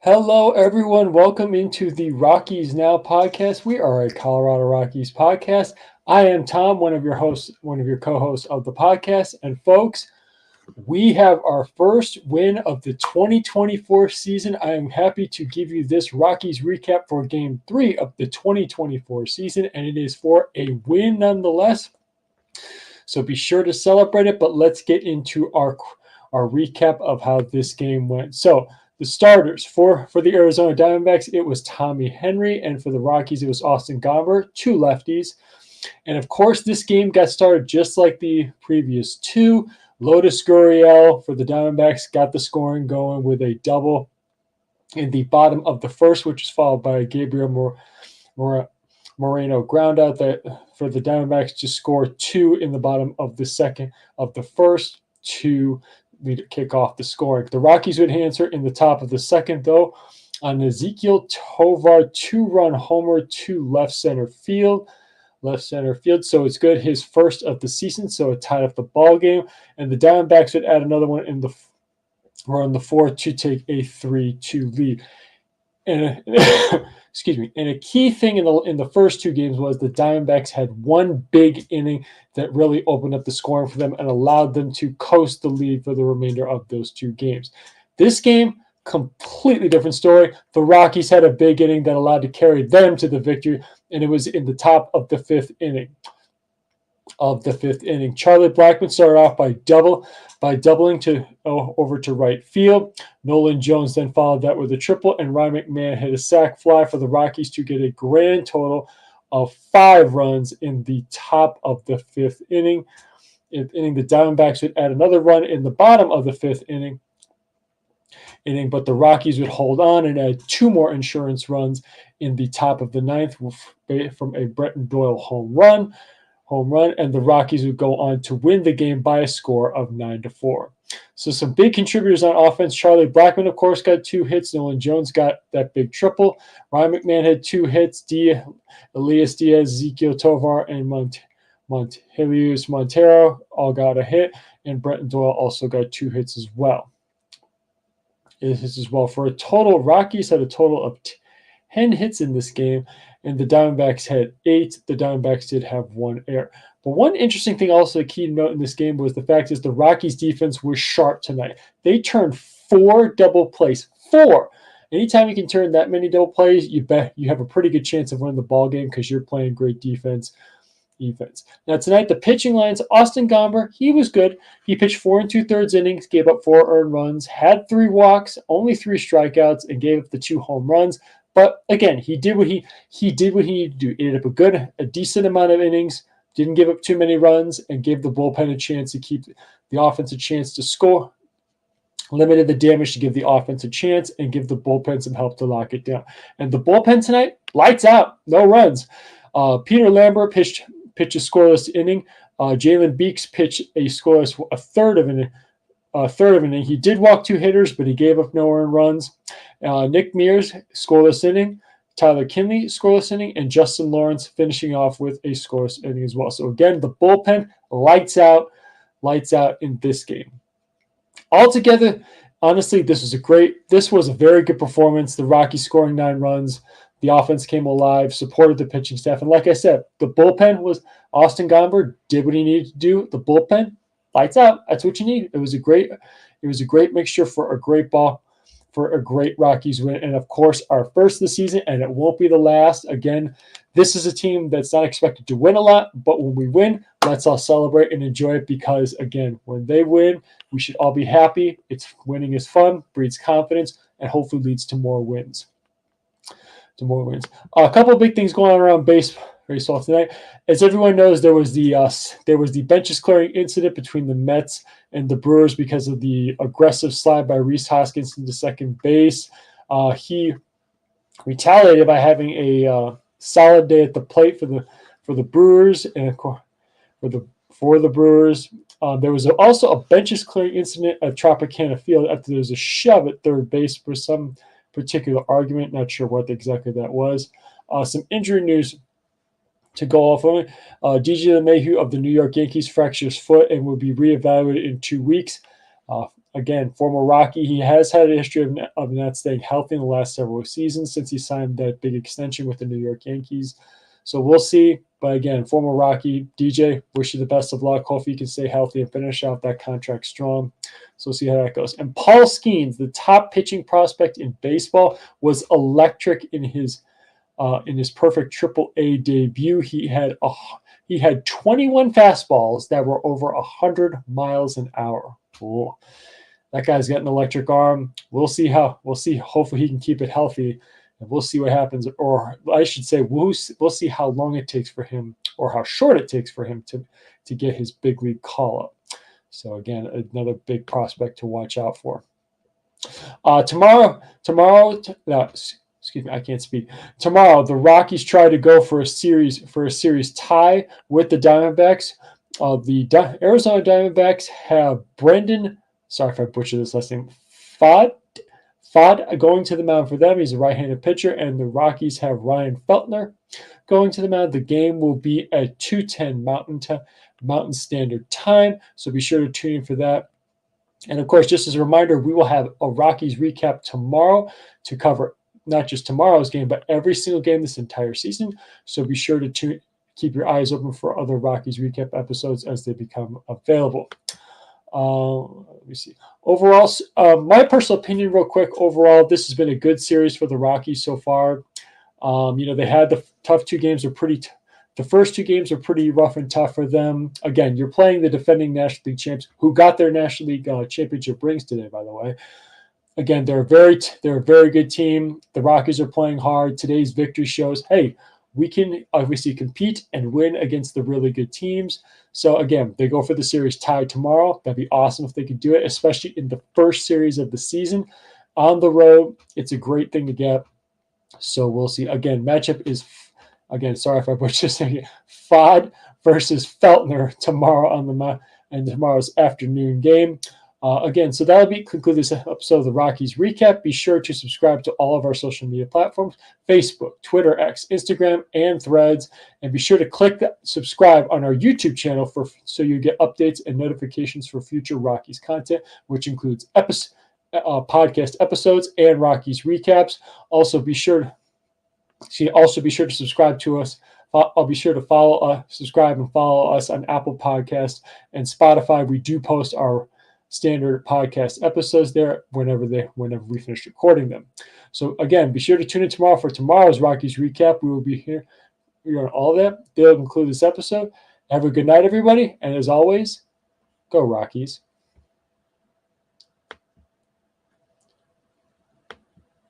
Hello, everyone. Welcome into the Rockies Now podcast. We are a Colorado Rockies podcast. I am Tom, one of your hosts, one of your co-hosts of the podcast. And folks, we have our first win of the 2024 season. I am happy to give you this Rockies recap for Game 3 of the 2024 season, and it is for a win nonetheless. So be sure to celebrate it. But let's get into our recap of how this game went. So the starters for the Arizona Diamondbacks, it was Tommy Henry, and for the Rockies, it was Austin Gomber, two lefties. And of course, this game got started just like the previous two. Lotus Gurriel for the Diamondbacks got the scoring going with a double in the bottom of the first, which is followed by Gabriel Moreno ground out that for the Diamondbacks to score two in the bottom of the second of the first to kick off the scoring. The Rockies would answer in the top of the second, though, on Ezekiel Tovar two-run homer to left center field. So it's good. His first of the season, so it tied up the ball game. And the Diamondbacks would add another one in the fourth to take a 3-2 lead. And excuse me. And a key thing in the first two games was the Diamondbacks had one big inning that really opened up the scoring for them and allowed them to coast the lead for the remainder of those two games. This game, completely different story. The Rockies had a big inning that allowed to carry them to the victory, and it was in the top of the fifth inning. Charlie Blackmon started off by doubling to over to right field. Nolan Jones then followed that with a triple, and Ryan McMahon hit a sac fly for the Rockies to get a grand total of 5 runs in the top of the fifth inning. The Diamondbacks would add another run in the bottom of the fifth inning, but the Rockies would hold on and add 2 more insurance runs in the top of the ninth from a Bretton Doyle home run, and the Rockies would go on to win the game by a score of 9-4. So some big contributors on offense. Charlie Blackmon, of course, got 2 hits. Nolan Jones got that big triple. Ryan McMahon had 2 hits. Elias Diaz, Ezekiel Tovar, and Helios Montero all got a hit, and Bretton Doyle also got 2 hits as well. For a total, Rockies had a total of 10 hits in this game, and the Diamondbacks had 8. The Diamondbacks did have 1 error. But one interesting thing also a key note in this game was the fact is the Rockies defense was sharp tonight. They turned 4 double plays. 4. Anytime you can turn that many double plays, you bet you have a pretty good chance of winning the ball game because you're playing great defense. Now tonight, the pitching lines, Austin Gomber, he was good. He pitched 4 2/3 innings, gave up 4 earned runs, had 3 walks, only 3 strikeouts, and gave up the 2 home runs. But again, he did what he needed to do. He ended up a decent amount of innings, didn't give up too many runs, and gave the bullpen a chance to keep the offense a chance to score. Limited the damage to give the offense a chance and give the bullpen some help to lock it down. And the bullpen tonight, lights out, no runs. Peter Lambert pitched a scoreless inning. Jalen Beeks pitched a third of an inning. He did walk 2 hitters, but he gave up no earned runs. Nick Mears, scoreless inning. Tyler Kinley, scoreless inning. And Justin Lawrence finishing off with a scoreless inning as well. So again, the bullpen, lights out in this game. Altogether, honestly, this was a very good performance. The Rockies scoring 9 runs. The offense came alive, supported the pitching staff. And like I said, the bullpen was Austin Gomber did what he needed to do. The bullpen, lights out. That's what you need. It was a great mixture for a great Rockies win. And of course, our first of the season, and it won't be the last. Again, this is a team that's not expected to win a lot, but when we win, let's all celebrate and enjoy it because, again, when they win, we should all be happy. Winning is fun, breeds confidence, and hopefully leads to more wins. A couple of big things going on around baseball tonight. As everyone knows, there was the benches clearing incident between the Mets and the Brewers because of the aggressive slide by Rhys Hoskins into second base. He retaliated by having a solid day at the plate for the Brewers and for the Brewers. There was also a benches clearing incident at Tropicana Field after there was a shove at third base for some particular argument. Not sure what exactly that was. Some injury news to go off on. DJ LeMahieu of the New York Yankees fractures foot and will be reevaluated in 2 weeks. again, former Rocky. He has had a history of not staying healthy in the last several seasons since he signed that big extension with the New York Yankees. So we'll see. But again, former Rocky, DJ, wish you the best of luck. Hopefully you can stay healthy and finish out that contract strong. So we'll see how that goes. And Paul Skeens, the top pitching prospect in baseball, was electric in his perfect Triple-A debut. He had 21 fastballs that were over 100 miles an hour. Cool. That guy's got an electric arm. We'll see. Hopefully he can keep it healthy, and we'll see what happens. Or I should say, we'll see how long it takes for him, or how short it takes for him to get his big league call up. So again, another big prospect to watch out for. Tomorrow, excuse me, I can't speak. Tomorrow, the Rockies try to go for a series tie with the Diamondbacks. The Arizona Diamondbacks have Brendan. Sorry if I butchered this last name. Fod going to the mound for them. He's a right-handed pitcher, and the Rockies have Ryan Feltner going to the mound. The game will be at 2:10 Mountain Standard Time, so be sure to tune in for that. And of course, just as a reminder, we will have a Rockies recap tomorrow to cover not just tomorrow's game, but every single game this entire season. So be sure to keep your eyes open for other Rockies recap episodes as they become available. Let me see. Overall, my personal opinion, real quick. Overall, this has been a good series for the Rockies so far. They had the tough two games. The first two games are pretty rough and tough for them. Again, you're playing the defending National League champs, who got their National League championship rings today, by the way. Again, they're a very good team. The Rockies are playing hard. Today's victory shows, hey, we can obviously compete and win against the really good teams. So again, they go for the series tie tomorrow. That'd be awesome if they could do it, especially in the first series of the season. On the road, it's a great thing to get. So we'll see. Again, matchup is, sorry if I butchered this name, Fod versus Feltner tomorrow on tomorrow's afternoon game. So that'll conclude this episode of the Rockies recap. Be sure to subscribe to all of our social media platforms: Facebook, Twitter, X, Instagram, and Threads. And be sure to click that subscribe on our YouTube channel so you get updates and notifications for future Rockies content, which includes podcast episodes and Rockies recaps. Also, be sure to subscribe to us. I'll be sure to subscribe and follow us on Apple Podcasts and Spotify. We do post our standard podcast episodes there whenever we finish recording them. So again, be sure to tune in tomorrow for tomorrow's Rockies recap. We will be here on all of that. They'll conclude this episode. Have a good night, everybody. And as always, go Rockies.